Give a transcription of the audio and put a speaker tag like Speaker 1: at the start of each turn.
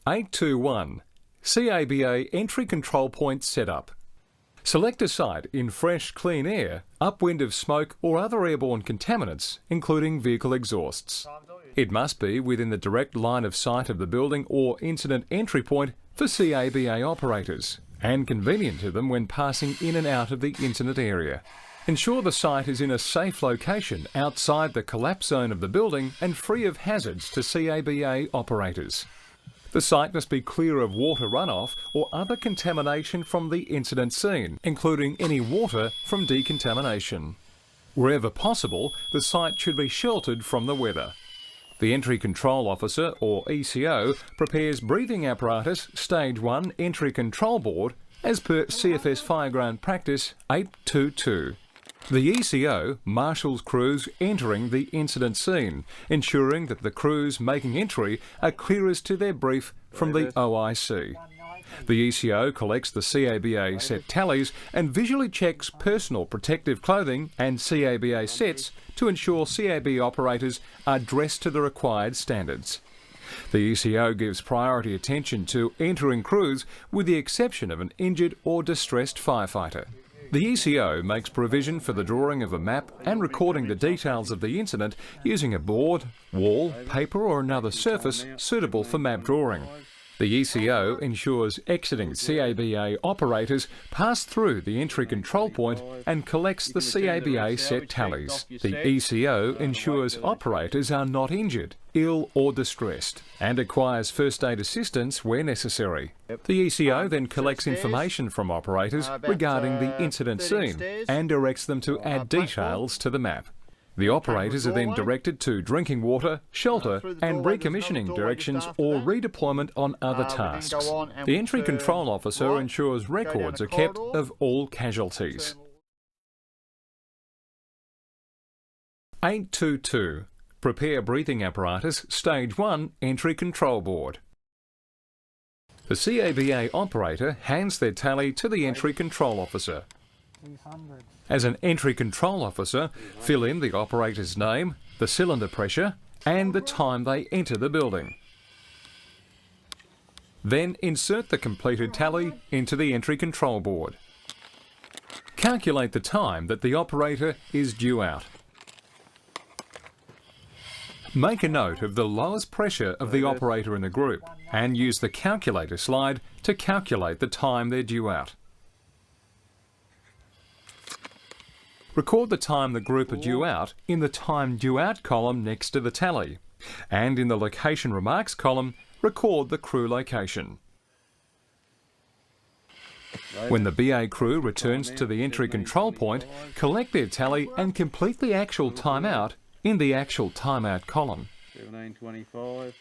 Speaker 1: 821. CABA Entry Control Point Setup. Select a site in fresh, clean air, upwind of smoke or other airborne contaminants, including vehicle exhausts. It must be within the direct line of sight of the building or incident entry point for CABA operators, and convenient to them when passing in and out of the incident area. Ensure the site is in a safe location outside the collapse zone of the building and free of hazards to CABA operators. The site must be clear of water runoff or other contamination from the incident scene, including any water from decontamination. Wherever possible, the site should be sheltered from the weather. The Entry Control Officer, or ECO, prepares breathing apparatus Stage 1 Entry Control Board as per CFS Fireground Practice 822. The ECO marshals crews entering the incident scene, ensuring that the crews making entry are clearest to their brief from the OIC. The ECO collects the CABA set tallies and visually checks personal protective clothing and CABA sets to ensure CABA operators are dressed to the required standards. The ECO gives priority attention to entering crews with the exception of an injured or distressed firefighter. The ECO makes provision for the drawing of a map and recording the details of the incident using a board, wall, paper or another surface suitable for map drawing. The ECO ensures exiting CABA operators pass through the entry control point and collects the CABA set tallies. The ECO ensures operators are not injured, ill or distressed, and acquires first aid assistance where necessary. The ECO then collects information from operators regarding the incident scene and directs them to add details to the map. The operators are then directed to drinking water, shelter and recommissioning directions or redeployment on other tasks. The Entry Control Officer ensures records are kept of all casualties. 822. Prepare breathing apparatus Stage 1 Entry Control Board. The CABA operator hands their tally to the Entry Control Officer. As an Entry Control Officer, fill in the operator's name, the cylinder pressure and the time they enter the building. Then insert the completed tally into the Entry Control Board. Calculate the time that the operator is due out. Make a note of the lowest pressure of the operator in the group and use the calculator slide to calculate the time they're due out. Record the time the group are due out in the Time Due Out column next to the tally, and in the Location Remarks column, record the crew location. When the BA crew returns to the entry control point, collect their tally and complete the actual timeout in the Actual Timeout column.
Speaker 2: 17:25.